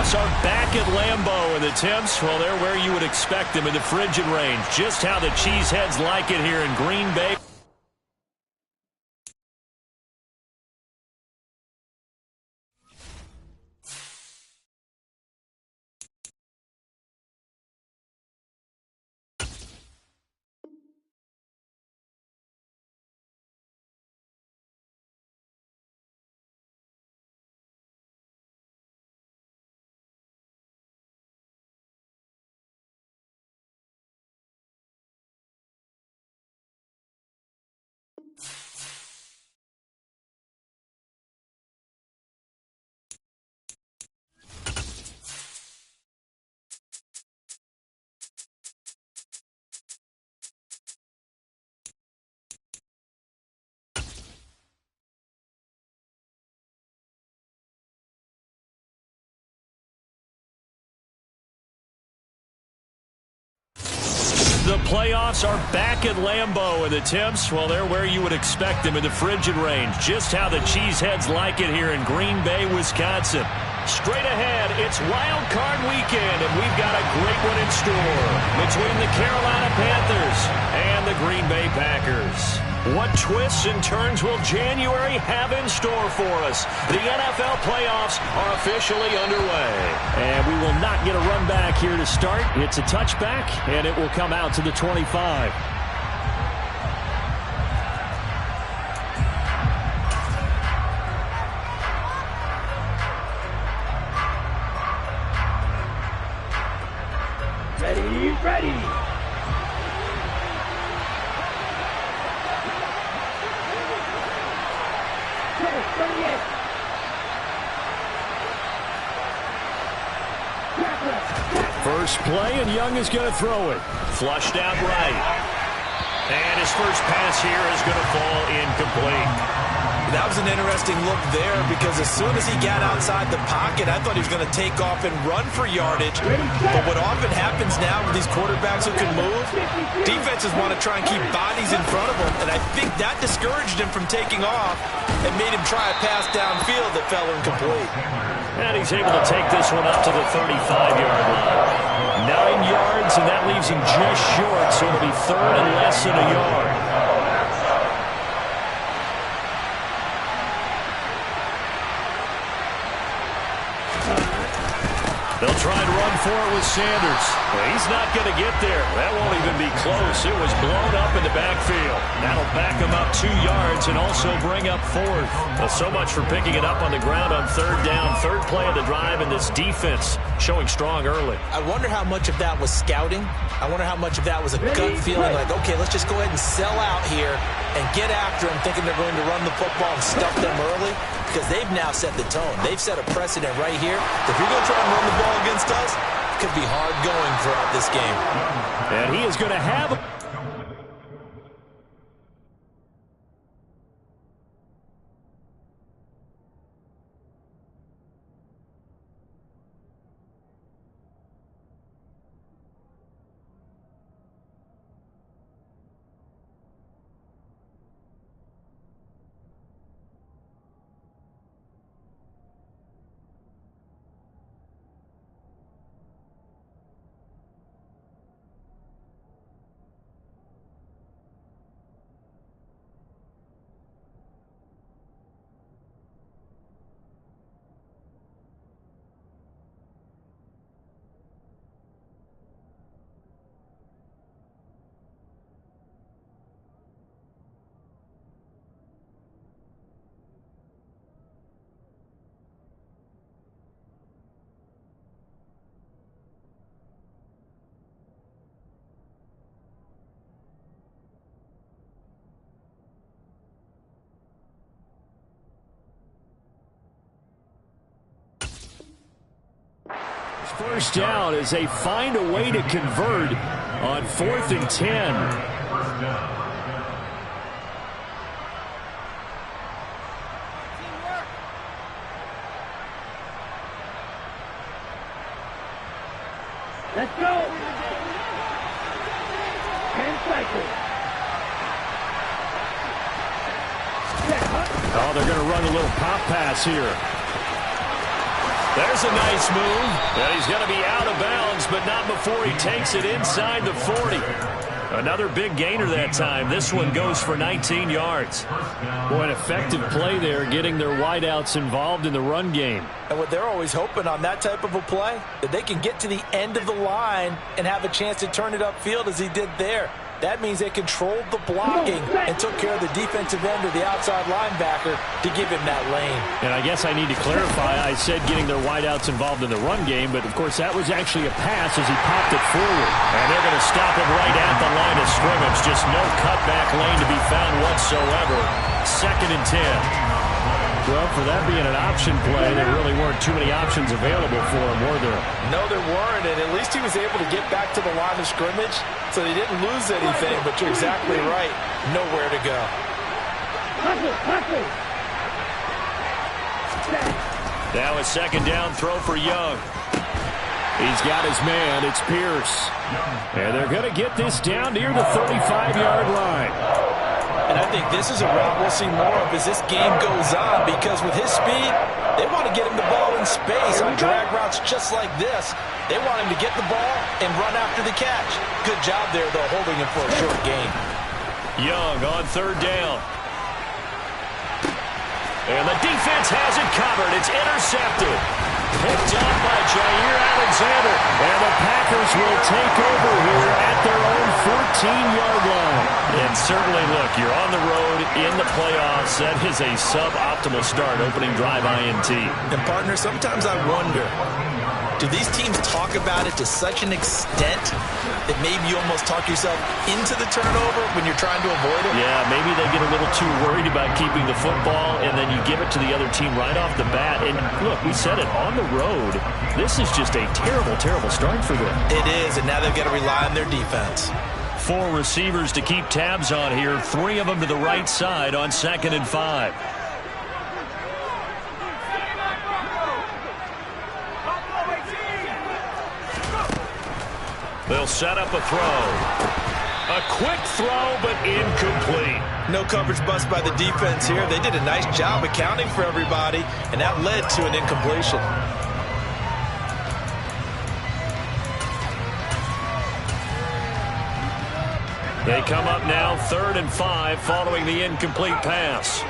playoffs are back at Lambeau, and the temps, well, they're where you would expect them in the frigid range. Just how the Cheeseheads like it here in Green Bay. The playoffs are back at Lambeau, and the temps, well, they're where you would expect them in the frigid range. Just how the Cheeseheads like it here in Green Bay, Wisconsin. Straight ahead, it's Wild Card Weekend, and we've got a great one in store between the Carolina Panthers and the Green Bay Packers. What twists and turns will January have in store for us? The NFL playoffs are officially underway. And we will not get a run back here to start. It's a touchback, and it will come out to the 25. Ready. First play, and Young is going to throw it. Flushed out right. And his first pass here is going to fall incomplete. That was an interesting look there because as soon as he got outside the pocket, I thought he was going to take off and run for yardage. But what often happens now with these quarterbacks who can move, defenses want to try and keep bodies in front of them, and I think that discouraged him from taking off and made him try a pass downfield that fell incomplete. And he's able to take this one up to the 35-yard line. 9 yards, and that leaves him just short, so it'll be third and less than a yard. They'll try and run for it with Sanders. Well, he's not going to get there. That won't even be close. It was blown up in the backfield. That'll back him up 2 yards and also bring up fourth. Well, so much for picking it up on the ground on third down. Third play of the drive, and this defense showing strong early. I wonder how much of that was scouting. I wonder how much of that was a gut feeling like, okay, let's just go ahead and sell out here and get after them, thinking they're going to run the football and stuff them early. Because they've now set the tone. They've set a precedent right here. If you're going to try and run the ball against us, it could be hard going throughout this game. And he is going to have... First down as they find a way to convert on 4th and 10. Let's go. 10 cycles. Oh, they're going to run a little pop pass here. There's a nice move. And he's going to be out of bounds, but not before he takes it inside the 40. Another big gainer that time. This one goes for 19 yards. Boy, an effective play there, getting their wideouts involved in the run game. And what they're always hoping on that type of a play, that they can get to the end of the line and have a chance to turn it upfield as he did there. That means they controlled the blocking and took care of the defensive end or the outside linebacker to give him that lane. And I guess I need to clarify, I said getting their wideouts involved in the run game, but of course that was actually a pass as he popped it forward. And they're going to stop him right at the line of scrimmage. Just no cutback lane to be found whatsoever. 2nd and 10. Well, for that being an option play, there really weren't too many options available for him, were there? No, there weren't, and at least he was able to get back to the line of scrimmage, so he didn't lose anything, but you're exactly right. Nowhere to go. Now a 2nd down throw for Young. He's got his man. It's Pierce. And they're going to get this down near the 35-yard line. And I think this is a route we'll see more of as this game goes on, because with his speed, they want to get him the ball in space on drag routes just like this. They want him to get the ball and run after the catch. Good job there, though, holding him for a short gain. Young on 3rd down. And the defense has it covered. It's intercepted. Picked up by Jair Alexander. And the Packers will take over here at their own 14-yard line. And certainly, look, you're on the road in the playoffs. That is a suboptimal start, opening drive INT. And, partner, sometimes I wonder, do these teams talk about it to such an extent that maybe you almost talk yourself into the turnover when you're trying to avoid it? Yeah, maybe they get a little too worried about keeping the football, and then you give it to the other team right off the bat. And, look, we said it, on the road, this is just a terrible, terrible start for them. It is, and now they've got to rely on their defense. 4 receivers to keep tabs on here, 3 of them to the right side on 2nd and 5. They'll set up a throw. A quick throw, but incomplete. No coverage bust by the defense here. They did a nice job accounting for everybody, and that led to an incompletion. They come up now 3rd and 5 following the incomplete pass.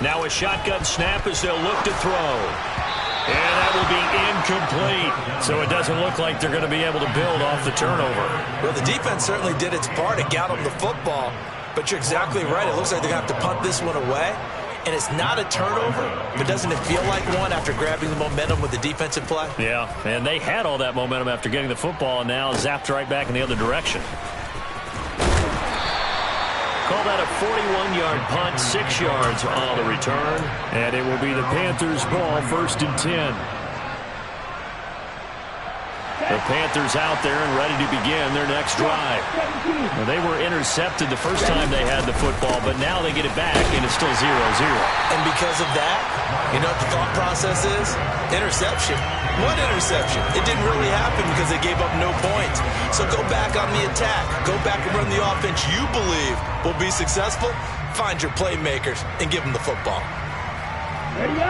Now a shotgun snap as they'll look to throw. And that will be incomplete. So it doesn't look like they're going to be able to build off the turnover. Well, the defense certainly did its part to get them the football. But you're exactly right. It looks like they're going to have to punt this one away. And it's not a turnover, but doesn't it feel like one after grabbing the momentum with the defensive play? Yeah, and they had all that momentum after getting the football, and now zapped right back in the other direction. Call that a 41-yard punt, 6 yards on the return. And it will be the Panthers' ball, 1st and 10. The Panthers out there and ready to begin their next drive. Well, they were intercepted the first time they had the football, but now they get it back, and it's still 0-0. And because of that, you know what the thought process is? Interception. What interception? It didn't really happen because they gave up no points. So go back on the attack. Go back and run the offense you believe will be successful. Find your playmakers and give them the football.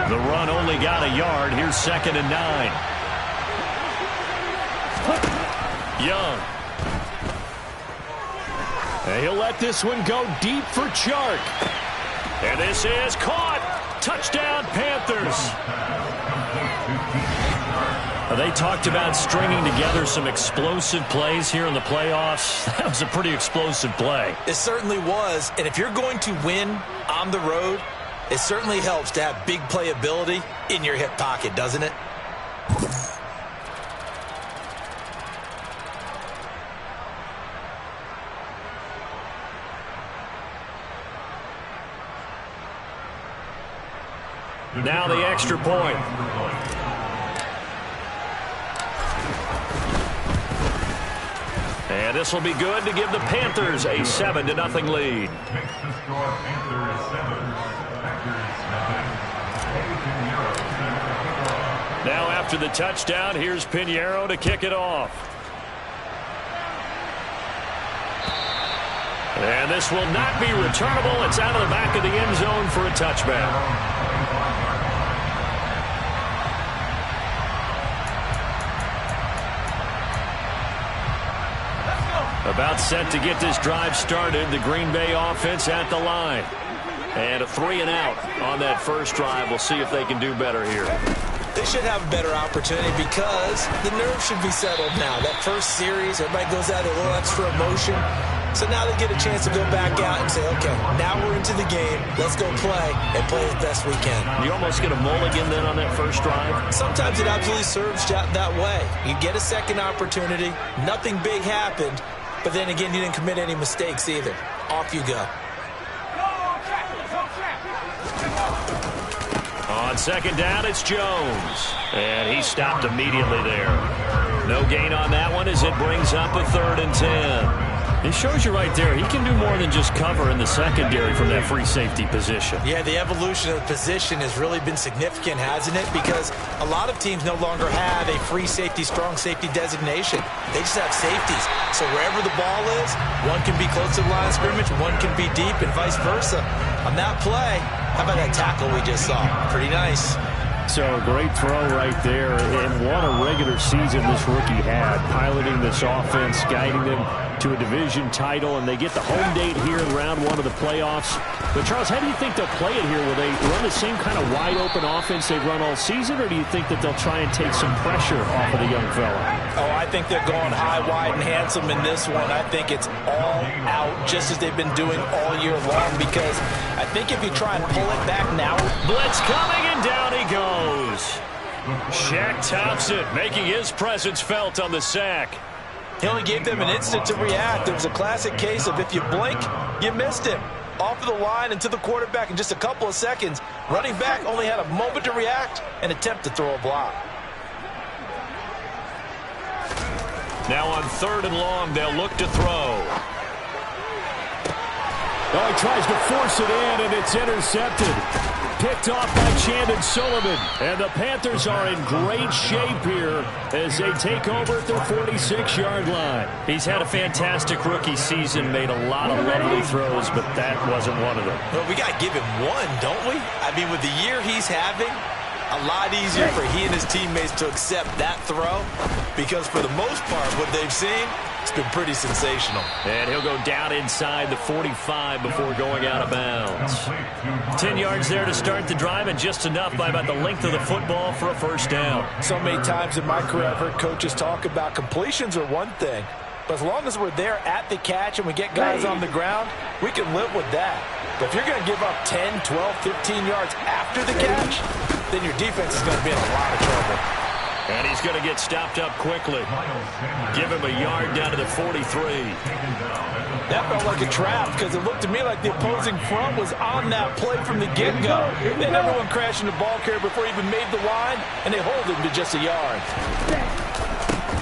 The run only got a yard. Here's 2nd and 9. Young. And he'll let this one go deep for Chark. And this is caught. Touchdown, Panthers. They talked about stringing together some explosive plays here in the playoffs. That was a pretty explosive play. It certainly was. And if you're going to win on the road, it certainly helps to have big playability in your hip pocket, doesn't it? Now the extra point. And this will be good to give the Panthers a 7-0 lead. Now after the touchdown, here's Pinheiro to kick it off. And this will not be returnable. It's out of the back of the end zone for a touchback. About set to get this drive started. The Green Bay offense at the line. And a 3 and out on that first drive. We'll see if they can do better here. They should have a better opportunity because the nerves should be settled now. That first series, everybody goes out with a little extra emotion. So now they get a chance to go back out and say, okay, now we're into the game. Let's go play and play as best we can. You almost get a mulligan then on that first drive? Sometimes it absolutely serves that way. You get a second opportunity. Nothing big happened. But then again, you didn't commit any mistakes either. Off you go. On second down, it's Jones. And he stopped immediately there. No gain on that one as it brings up a 3rd and 10. It shows you right there, he can do more than just cover in the secondary from that free safety position. Yeah, the evolution of the position has really been significant, hasn't it? Because a lot of teams no longer have a free safety, strong safety designation. They just have safeties. So wherever the ball is, one can be close to the line of scrimmage, one can be deep, and vice versa. On that play, how about that tackle we just saw? Pretty nice. So a great throw right there, and what a regular season this rookie had, piloting this offense, guiding them to a division title, and they get the home date here in round 1 of the playoffs. But, Charles, how do you think they'll play it here? Will they run the same kind of wide-open offense they've run all season, or do you think that they'll try and take some pressure off of the young fella? Oh, I think they're going high, wide, and handsome in this one. I think it's all out, just as they've been doing all year long, because I think if you try and pull it back now. Blitz coming, and down he goes. Shaq Thompson making his presence felt on the sack. He only gave them an instant to react. It was a classic case of if you blink, you missed him. Off of the line and to the quarterback in just a couple of seconds. Running back only had a moment to react and attempt to throw a block. Now on 3rd and long, they'll look to throw. Oh, he tries to force it in, and it's intercepted. Picked off by Chandon Sullivan. And the Panthers are in great shape here as they take over at their 46-yard line. He's had a fantastic rookie season, made a lot of lovely throws, but that wasn't one of them. Well, we got to give him one, don't we? I mean, with the year he's having, a lot easier for he and his teammates to accept that throw because for the most part, what they've seen, it's been pretty sensational. And he'll go down inside the 45 before going out of bounds. 10 yards there to start the drive, and just enough by about the length of the football for a first down. So many times in my career, I've heard coaches talk about completions are one thing, but as long as we're there at the catch and we get guys on the ground, we can live with that. But if you're going to give up 10, 12, 15 yards after the catch, then your defense is going to be in a lot of trouble. And he's going to get stopped up quickly. Give him a yard down to the 43. That felt like a trap because it looked to me like the opposing front was on that play from the get-go. Then everyone crashing the ball carrier before he even made the line, and they hold him to just a yard.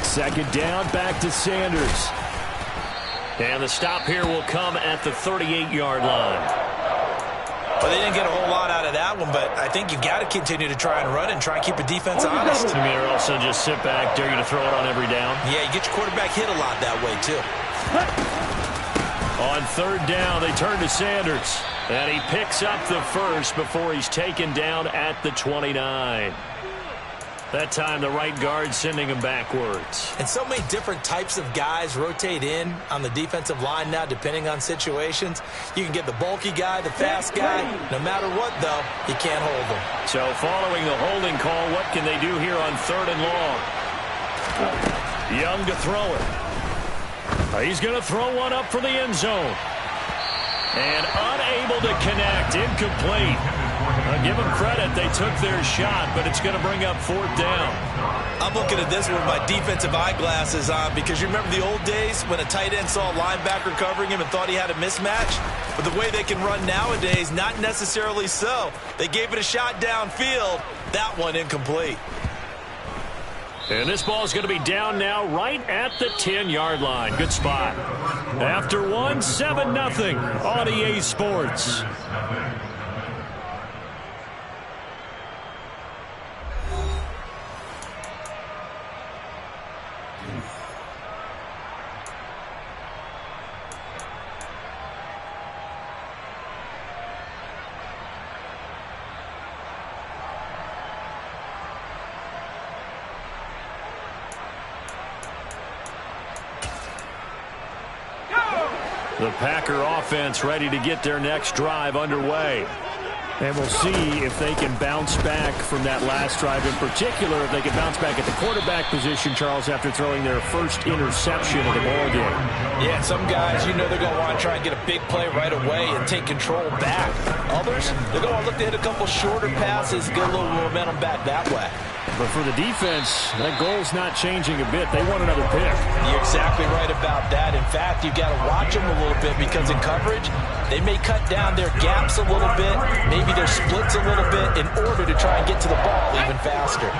Second down, back to Sanders. And the stop here will come at the 38-yard line. Well, they didn't get a whole lot out of that one, but I think you've got to continue to try and run and try and keep a defense honest. You mean, or also just sit back, dare you to throw it on every down? Yeah, you get your quarterback hit a lot that way, too. On 3rd down, they turn to Sanders. And he picks up the first before he's taken down at the 29. That time, the right guard sending him backwards. And so many different types of guys rotate in on the defensive line now, depending on situations. You can get the bulky guy, the fast guy. No matter what, though, you can't hold them. So following the holding call, what can they do here on 3rd and long? Young to throw it. He's going to throw one up for the end zone. And unable to connect, incomplete. Give them credit, they took their shot, but it's going to bring up 4th down. I'm looking at this with my defensive eyeglasses on because you remember the old days when a tight end saw a linebacker covering him and thought he had a mismatch? But the way they can run nowadays, not necessarily so. They gave it a shot downfield. That one incomplete. And this ball is going to be down now right at the 10-yard line. Good spot. After one, 7-0 on EA Sports. The Packer offense ready to get their next drive underway. And we'll see if they can bounce back from that last drive. In particular, if they can bounce back at the quarterback position, Charles, after throwing their first interception of the ballgame. Yeah, some guys, you know they're going to want to try and get a big play right away and take control back. Others, they're going to look to hit a couple shorter passes, get a little momentum back that way. But for the defense, that goal's not changing a bit. They want another pick. You're exactly right about that. In fact, you've got to watch them a little bit because in coverage, they may cut down their gaps a little bit, maybe their splits a little bit in order to try and get to the ball even faster.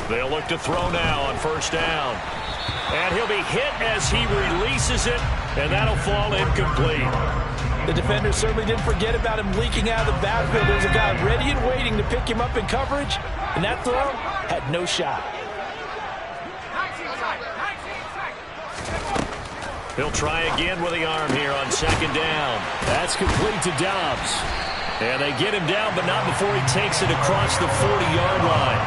They'll look to throw now on first down. And he'll be hit as he releases it, and that'll fall incomplete. The defender certainly didn't forget about him leaking out of the backfield. There's a guy ready and waiting to pick him up in coverage, and that throw had no shot. He'll try again with the arm here on second down. That's complete to Dobbs. And they get him down, but not before he takes it across the 40-yard line.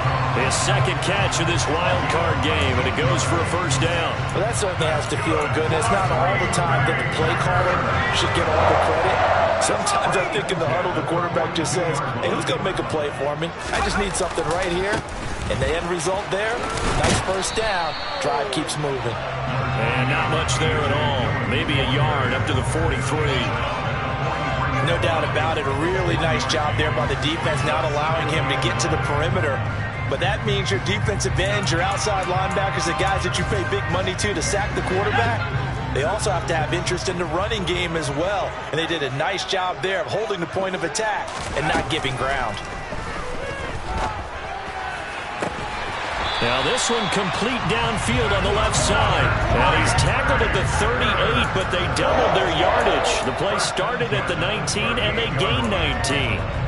His second catch of this wild card game, and it goes for a first down. Well, that certainly has to feel good. It's not all the time that the play caller should get all the credit. Sometimes I think in the huddle, the quarterback just says, hey, who's going to make a play for me? I just need something right here. And the end result there, nice first down. Drive keeps moving. And not much there at all. Maybe a yard up to the 43. No doubt about it. A really nice job there by the defense, not allowing him to get to the perimeter. But that means your defensive ends, your outside linebackers, the guys that you pay big money to sack the quarterback, they also have to have interest in the running game as well. And they did a nice job there of holding the point of attack and not giving ground. Now this one complete downfield on the left side. And he's tackled at the 38, but they doubled their yardage. The play started at the 19, and they gained 19.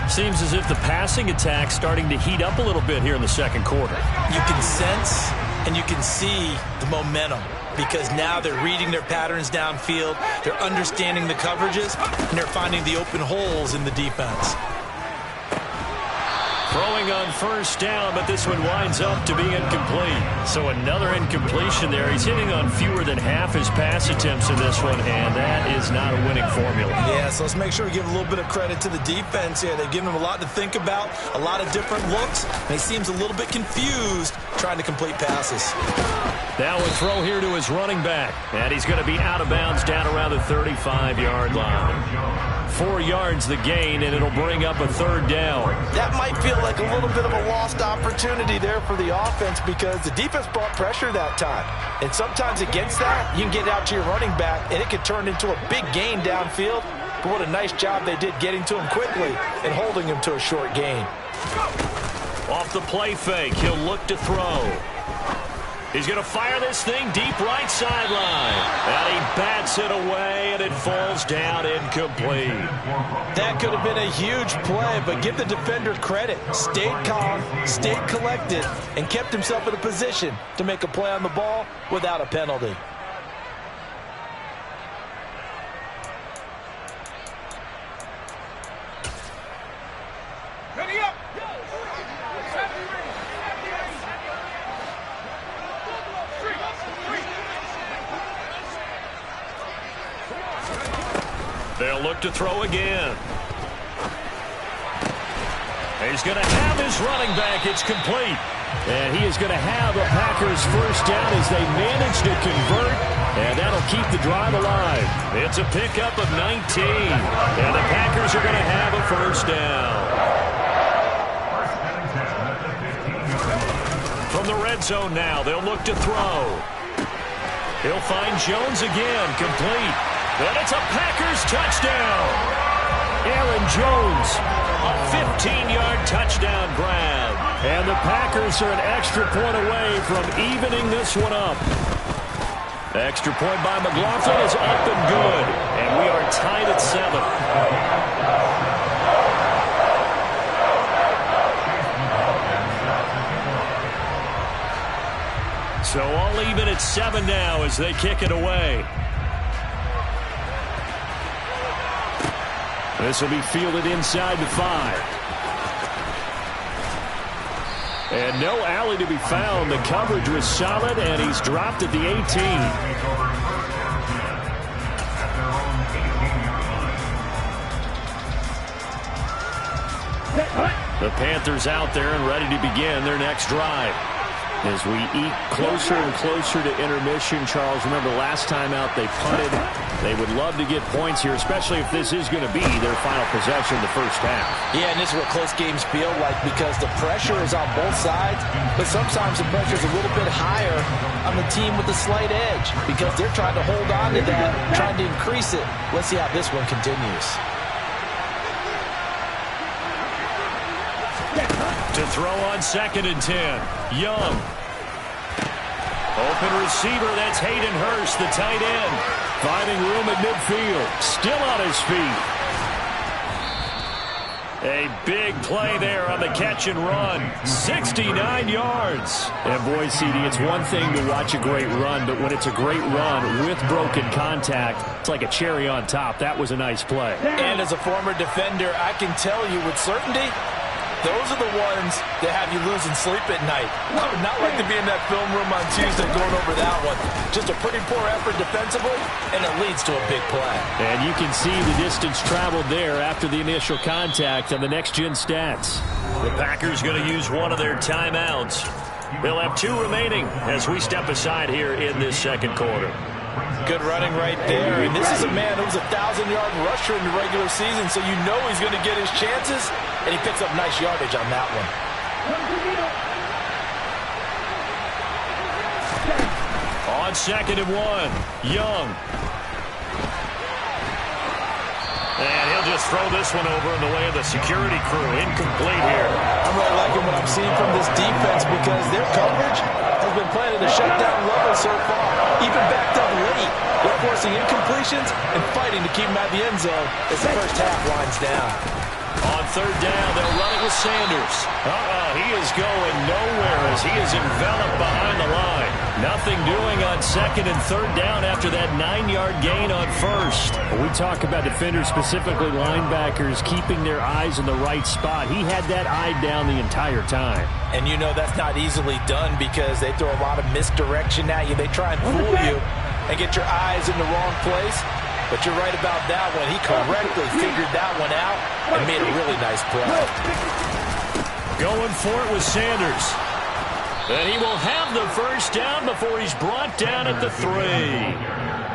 Seems as if the passing attack's starting to heat up a little bit here in the second quarter. You can sense and you can see the momentum because now they're reading their patterns downfield, they're understanding the coverages, and they're finding the open holes in the defense. Throwing on first down, but this one winds up to be incomplete. So another incompletion there. He's hitting on fewer than half his pass attempts in this one, and that is not a winning formula. Yeah, so let's make sure we give a little bit of credit to the defense here. They've given him a lot to think about, a lot of different looks, and he seems a little bit confused trying to complete passes. Now a throw here to his running back, and he's going to be out of bounds down around the 35-yard line. 4 yards the gain, and it'll bring up a third down. That might feel like a little bit of a lost opportunity there for the offense because the defense brought pressure that time. And sometimes against that, you can get out to your running back, and it can turn into a big gain downfield. But what a nice job they did getting to him quickly and holding him to a short gain. Off the play fake, he'll look to throw. He's going to fire this thing deep right sideline. And he bats it away, and it falls down incomplete. That could have been a huge play, but give the defender credit. Stayed calm, stayed collected, and kept himself in a position to make a play on the ball without a penalty. They'll look to throw again. He's going to have his running back. It's complete. And he is going to have a Packers first down as they manage to convert. And that'll keep the drive alive. It's a pickup of 19. And the Packers are going to have a first down. From the red zone now, they'll look to throw. He'll find Jones again, complete. And it's a Packers touchdown. Aaron Jones, a 15-yard touchdown grab. And the Packers are an extra point away from evening this one up. The extra point by McLaughlin is up and good. And we are tied at 7. So all even at 7 now as they kick it away. This will be fielded inside the 5. And no alley to be found. The coverage was solid, and he's dropped at the 18. The Panthers out there and ready to begin their next drive. As we eat closer and closer to intermission, Charles, remember last time out they punted. They would love to get points here, especially if this is going to be their final possession of the first half. Yeah, and this is what close games feel like because the pressure is on both sides, but sometimes the pressure is a little bit higher on the team with the slight edge because they're trying to hold on to that, trying to increase it. Let's see how this one continues. To throw on 2nd and 10. Young. Open receiver, that's Hayden Hurst, the tight end. Finding room at midfield. Still on his feet. A big play there on the catch and run. 69 yards. And boy, CD, it's one thing to watch a great run, but when it's a great run with broken contact, it's like a cherry on top. That was a nice play. And as a former defender, I can tell you with certainty, those are the ones that have you losing sleep at night. I would not like to be in that film room on Tuesday going over that one. Just a pretty poor effort defensively, and it leads to a big play. And you can see the distance traveled there after the initial contact on the next-gen stats. The Packers going to use one of their timeouts. They'll have 2 remaining as we step aside here in this second quarter. Good running right there. And this is a man who's a 1,000-yard rusher in the regular season, so you know he's going to get his chances, and he picks up nice yardage on that one. On 2nd and 1, Young. And he'll just throw this one over in the way of the security crew. Incomplete here. I'm really liking what I'm seeing from this defense because their coverage has been playing at a shutdown level so far. Even backed up late. They're forcing incompletions and fighting to keep them out of the end zone as the first half winds down. On 3rd down, they'll run it with Sanders. He is going nowhere as he is enveloped behind the line. Nothing doing on 2nd and 3rd down after that 9-yard gain on 1st. We talk about defenders, specifically linebackers, keeping their eyes in the right spot. He had that eye down the entire time. And you know that's not easily done because they throw a lot of misdirection at you. They try and fool you and get your eyes in the wrong place. But you're right about that one. He correctly figured that one out and made a really nice play. Going for it with Sanders. And he will have the first down before he's brought down at the 3.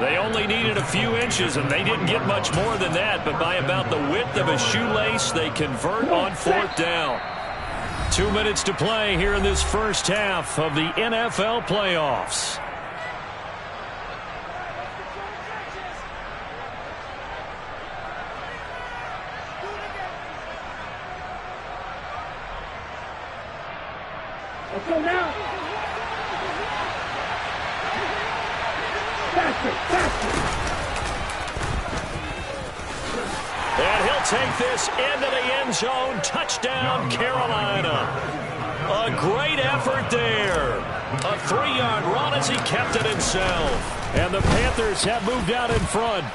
They only needed a few inches, and they didn't get much more than that. But by about the width of a shoelace, they convert on 4th down. 2 minutes to play here in this first half of the NFL playoffs. Let's go now. Faster, faster. And he'll take this into the end zone. Touchdown, Carolina. A great effort there. A 3-yard run as he kept it himself. And the Panthers have moved out in front.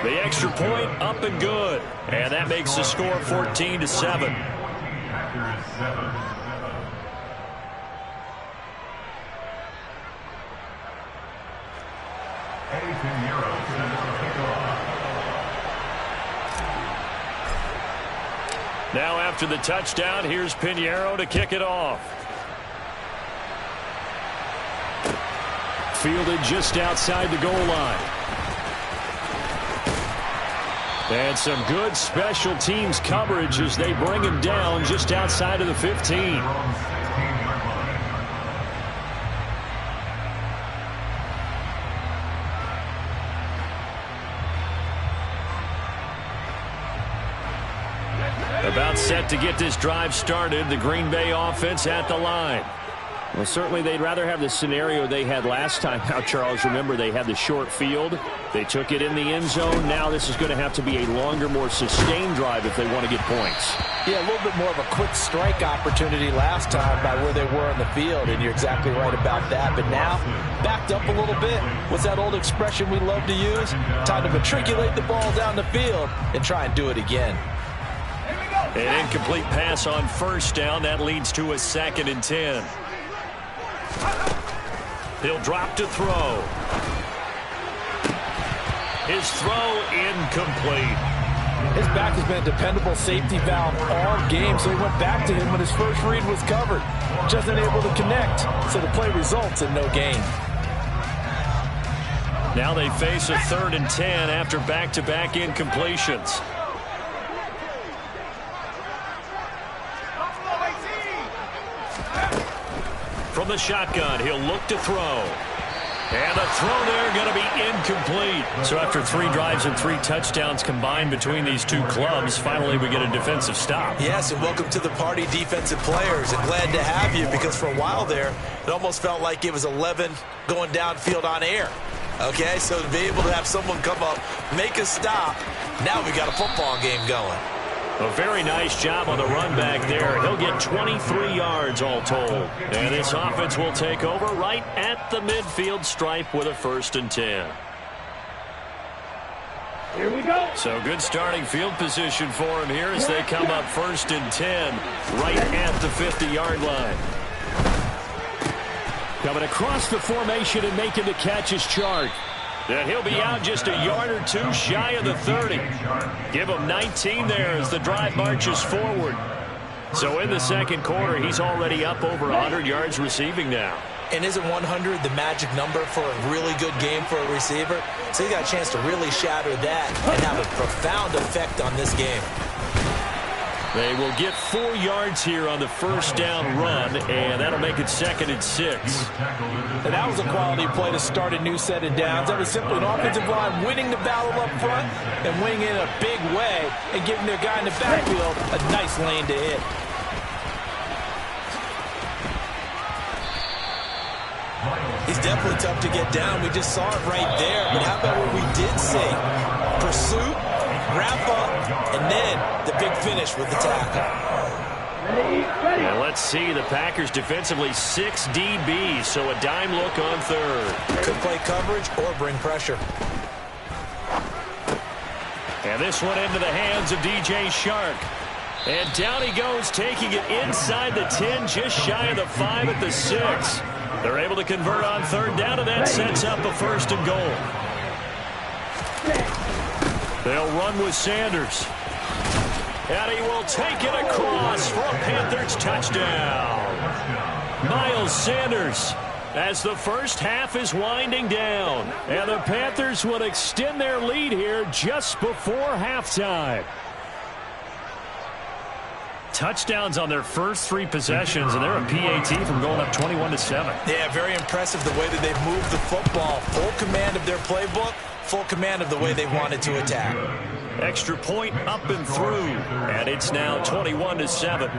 The extra point up and good. And that makes the score 14-7. Now after the touchdown, here's Pinheiro to kick it off. Fielded just outside the goal line. And some good special teams coverage as they bring him down just outside of the 15. About set to get this drive started. The Green Bay offense at the line. Well, certainly they'd rather have the scenario they had last time. Now, Charles, remember they had the short field. They took it in the end zone. Now this is going to have to be a longer, more sustained drive if they want to get points. Yeah, a little bit more of a quick strike opportunity last time by where they were on the field, and you're exactly right about that. But now, backed up a little bit. What's that old expression we love to use? Time to matriculate the ball down the field and try and do it again. An incomplete pass on first down. That leads to a 2nd and 10. He'll drop to throw. His throw incomplete. His back has been a dependable safety valve all game, so he went back to him when his first read was covered. Just unable to connect, so the play results in no gain. Now they face a 3rd and 10 after back-to-back incompletions. From the shotgun, he'll look to throw. And the throw there going to be incomplete. So after 3 drives and 3 touchdowns combined between these two clubs, finally we get a defensive stop. Yes, and welcome to the party, defensive players. And glad to have you, because for a while there, it almost felt like it was 11 going downfield on air. Okay, so to be able to have someone come up, make a stop, now we got a football game going. A very nice job on the run back there. He'll get 23 yards all told. And this offense will take over right at the midfield stripe with a 1st and 10. Here we go. So good starting field position for him here as they come up 1st and 10 right at the 50-yard line. Coming across the formation and making the catch is Chark. And he'll be out just a yard or 2 shy of the 30. Give him 19 there as the drive marches forward. So in the 2nd quarter, he's already up over 100 yards receiving now. And isn't 100 the magic number for a really good game for a receiver? So he got a chance to really shatter that and have a profound effect on this game. They will get 4 yards here on the 1st down run, and that'll make it 2nd and 6. And that was a quality play to start a new set of downs. That was simply an offensive line winning the battle up front and winning in a big way and giving their guy in the backfield a nice lane to hit. He's definitely tough to get down. We just saw it right there. But how about what we did see? Pursuit, wrap up, and then the big finish with the tackle. And let's see, the Packers defensively 6 DBs, so a dime look on 3rd. Could play coverage or bring pressure. And this one into the hands of DJ Chark. And down he goes, taking it inside the 10, just shy of the 5 at the 6. They're able to convert on 3rd down, and that sets up a 1st and goal. They'll run with Sanders. And he will take it across for a Panthers touchdown. Miles Sanders, as the first half is winding down. And the Panthers will extend their lead here just before halftime. Touchdowns on their first 3 possessions, and they're a PAT from going up 21-7. Yeah, very impressive the way that they've moved the football. Full command of their playbook, full command of the way they wanted to attack. Extra point up and through, and it's now 21-7.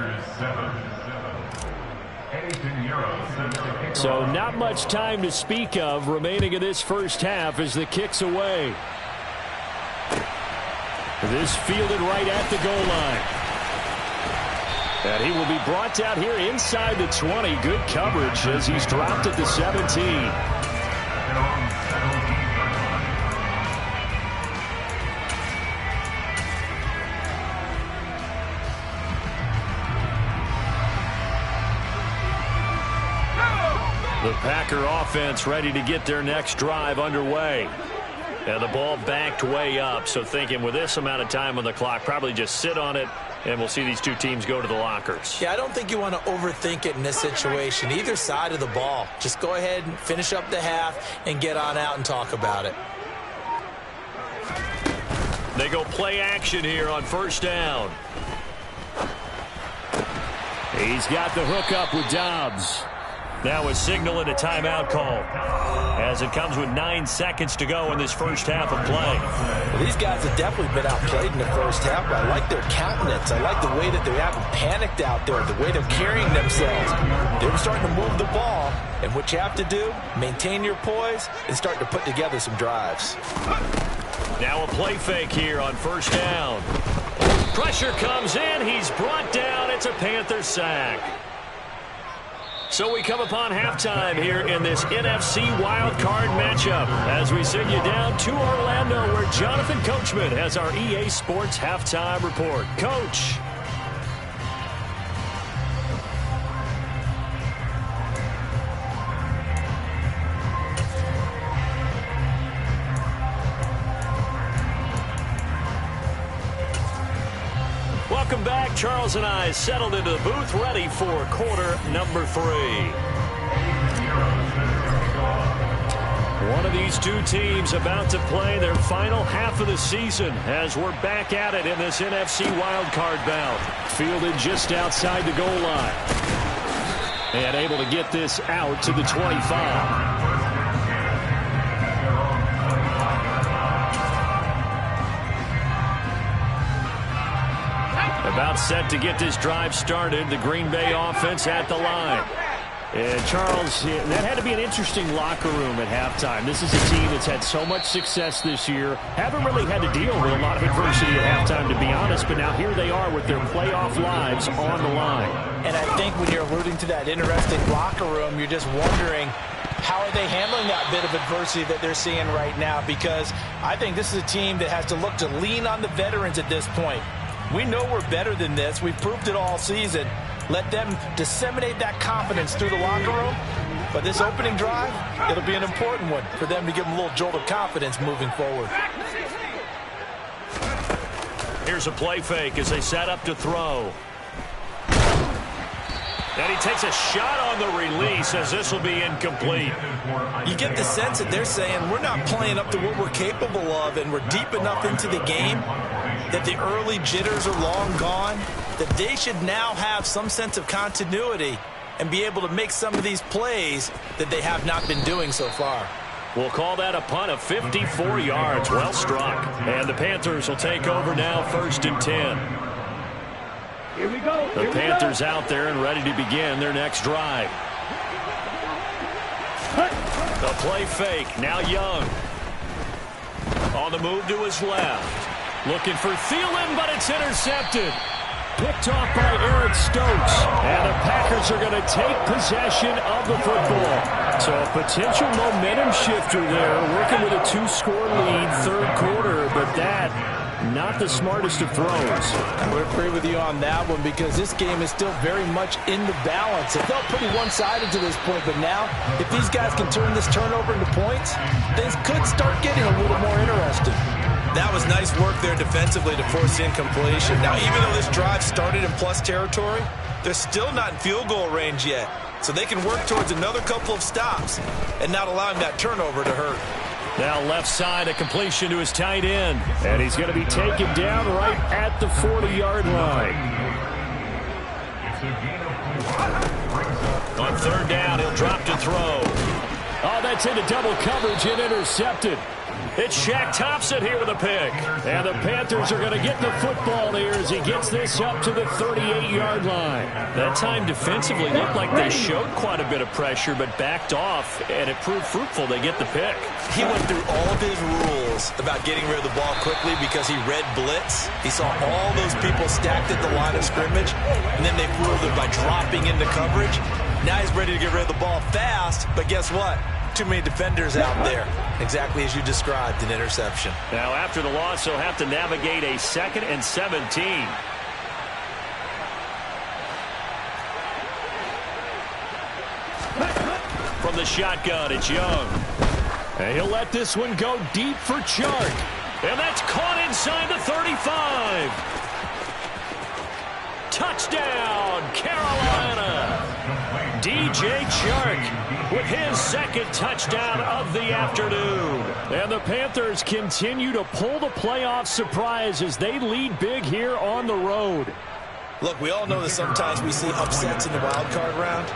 So not much time to speak of remaining in this first half as the kick's away. This fielded right at the goal line. And he will be brought down here inside the 20. Good coverage as he's dropped at the 17. The Packer offense ready to get their next drive underway. And the ball backed way up, so thinking with this amount of time on the clock, probably just sit on it, and we'll see these two teams go to the lockers. Yeah, I don't think you want to overthink it in this situation. Either side of the ball. Just go ahead and finish up the half and get on out and talk about it. They go play action here on 1st down. He's got the hook up with Dobbs. Now a signal and a timeout call as it comes with 9 seconds to go in this first half of play. Well, these guys have definitely been outplayed in the first half, but I like their countenance. I like the way that they haven't panicked out there, the way they're carrying themselves. They're starting to move the ball, and what you have to do, maintain your poise and start to put together some drives. Now a play fake here on first down. Pressure comes in. He's brought down. It's a Panthers sack. So we come upon halftime here in this NFC wildcard matchup as we send you down to Orlando where Jonathan Coachman has our EA Sports halftime report. Coach. Welcome back. Charles and I settled into the booth ready for quarter number 3. One of these two teams about to play their final half of the season as we're back at it in this NFC wildcard bout. Fielded just outside the goal line. And able to get this out to the 25. About set to get this drive started. The Green Bay offense at the line. And Charles, that had to be an interesting locker room at halftime. This is a team that's had so much success this year. Haven't really had to deal with a lot of adversity at halftime, to be honest. But now here they are with their playoff lives on the line. And I think when you're alluding to that interesting locker room, you're just wondering, how are they handling that bit of adversity that they're seeing right now? Because I think this is a team that has to look to lean on the veterans at this point. We know we're better than this. We've proved it all season. Let them disseminate that confidence through the locker room. But this opening drive, it'll be an important one for them to give them a little jolt of confidence moving forward. Here's a play fake as they set up to throw. And he takes a shot on the release as this will be incomplete. You get the sense that they're saying we're not playing up to what we're capable of, and we're deep enough into the game that the early jitters are long gone, that they should now have some sense of continuity and be able to make some of these plays that they have not been doing so far. We'll call that a punt of 54 yards. Well struck. And the Panthers will take over now, 1st and 10. Here we go. The Panthers out there and ready to begin their next drive. The play fake. Now Young. On the move to his left. Looking for Thielen, but it's intercepted. Picked off by Eric Stokes. And the Packers are going to take possession of the football. So a potential momentum shifter there. Working with a 2-score lead, 3rd quarter. But that, not the smartest of throws. I would agree with you on that one because this game is still very much in the balance. It felt pretty one-sided to this point, but now if these guys can turn this turnover into points, things could start getting a little more interesting. That was nice work there defensively to force incompletion. Now, even though this drive started in plus territory, they're still not in field goal range yet. So they can work towards another couple of stops and not allowing that turnover to hurt. Now left side, a completion to his tight end. And he's going to be taken down right at the 40-yard line. On 3rd down, he'll drop to throw. Oh, that's into double coverage and intercepted. It's Shaq Thompson here with a pick. And the Panthers are going to get the football here as he gets this up to the 38-yard line. That time defensively looked like they showed quite a bit of pressure but backed off, and it proved fruitful. They get the pick. He went through all of his rules about getting rid of the ball quickly because he read blitz. He saw all those people stacked at the line of scrimmage, and then they fooled him by dropping into coverage. Now he's ready to get rid of the ball fast, but guess what? Too many defenders out there. Exactly as you described, an interception. Now after the loss, he'll have to navigate a 2nd and 17. From the shotgun, it's Young. And he'll let this one go deep for Chark. And that's caught inside the 35. Touchdown, Carolina. DJ Chark with his 2nd touchdown of the afternoon. And the Panthers continue to pull the playoff surprise as they lead big here on the road. Look, we all know that sometimes we see upsets in the wild card round.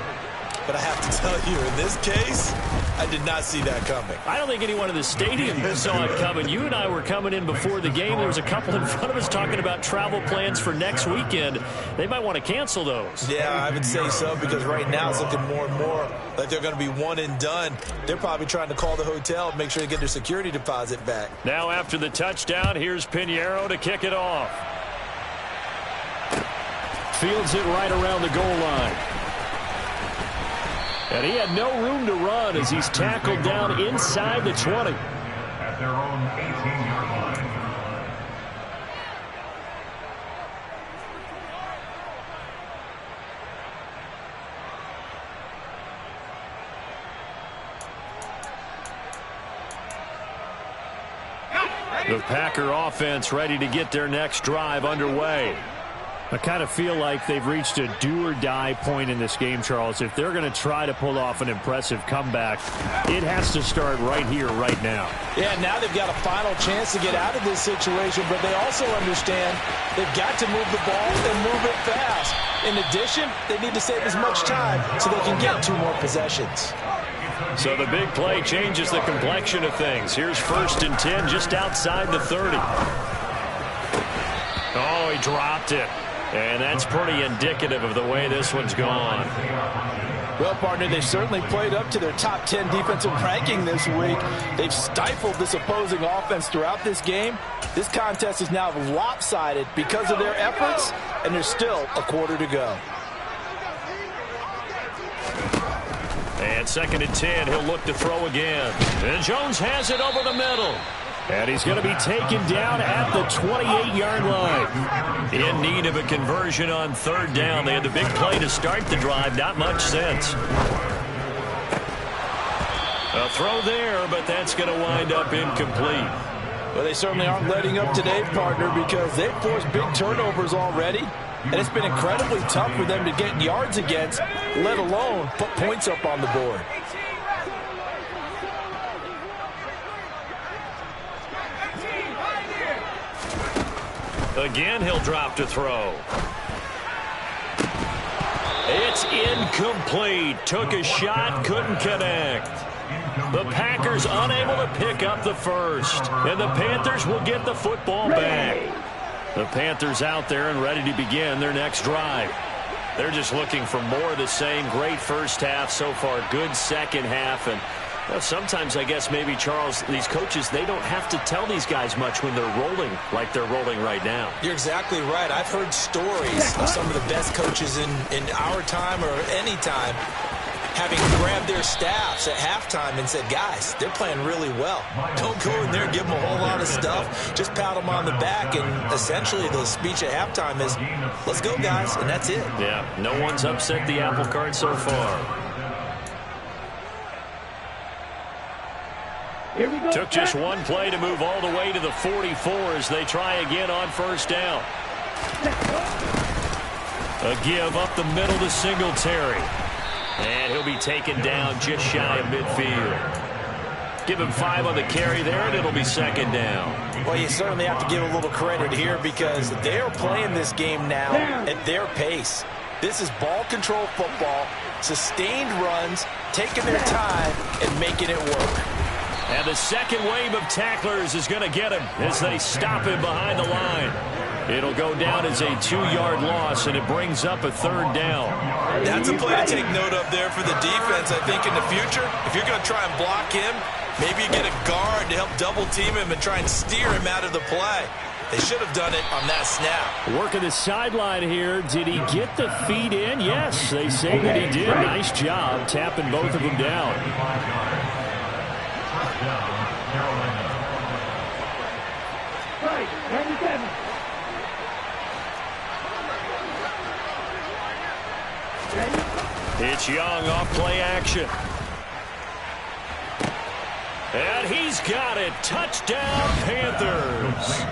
But I have to tell you, in this case, I did not see that coming. I don't think anyone in the stadium saw it coming. You and I were coming in before the game. There was a couple in front of us talking about travel plans for next weekend. They might want to cancel those. Yeah, I would say so, because right now it's looking more and more like they're going to be one and done. They're probably trying to call the hotel and make sure they get their security deposit back. Now after the touchdown, here's Pinheiro to kick it off. Fields it right around the goal line. And he had no room to run as he's tackled down inside the 20. At their own 18-yard line. The Packer offense ready to get their next drive underway. I kind of feel like they've reached a do-or-die point in this game, Charles. If they're going to try to pull off an impressive comeback, it has to start right here, right now. Yeah, now they've got a final chance to get out of this situation, but they also understand they've got to move the ball and move it fast. In addition, they need to save as much time so they can get 2 more possessions. So the big play changes the complexion of things. Here's 1st and 10 just outside the 30. Oh, he dropped it. And that's pretty indicative of the way this one's gone. Well, partner, they certainly played up to their top 10 defensive ranking this week. They've stifled this opposing offense throughout this game. This contest is now lopsided because of their efforts, and there's still a quarter to go. And 2nd and 10, he'll look to throw again. And Jones has it over the middle. And he's going to be taken down at the 28-yard line. In need of a conversion on 3rd down. They had the big play to start the drive. Not much sense. A throw there, but that's going to wind up incomplete. Well, they certainly aren't letting up today, partner, because they've forced big turnovers already. And it's been incredibly tough for them to get yards against, let alone put points up on the board. Again, he'll drop to throw. It's incomplete. Took a shot, couldn't connect. The Packers unable to pick up the first. And the Panthers will get the football back. The Panthers out there and ready to begin their next drive. They're just looking for more of the same. Great first half so far. Good second half. And well, sometimes, I guess, maybe, Charles, these coaches, they don't have to tell these guys much when they're rolling like they're rolling right now. You're exactly right. I've heard stories of some of the best coaches in our time or any time having grabbed their staffs at halftime and said, guys, they're playing really well. Don't go in there and give them a whole lot of stuff. Just pat them on the back. And essentially the speech at halftime is, let's go, guys, and that's it. Yeah, no one's upset the apple cart so far. Took just one play to move all the way to the 44 as they try again on 1st down. A give up the middle to Singletary. And he'll be taken down just shy of midfield. Give him 5 on the carry there, and it'll be 2nd down. Well, you certainly have to give a little credit here because they're playing this game now at their pace. This is ball control football, sustained runs, taking their time, and making it work. And the second wave of tacklers is going to get him as they stop him behind the line. It'll go down as a 2-yard loss, and it brings up a 3rd down. That's a play to take note of there for the defense. I think in the future, if you're going to try and block him, maybe you get a guard to help double-team him and try and steer him out of the play. They should have done it on that snap. Working the sideline here. Did he get the feet in? Yes, they say that he did. Nice job tapping both of them down. It's Young off play action. And he's got it. Touchdown, Panthers.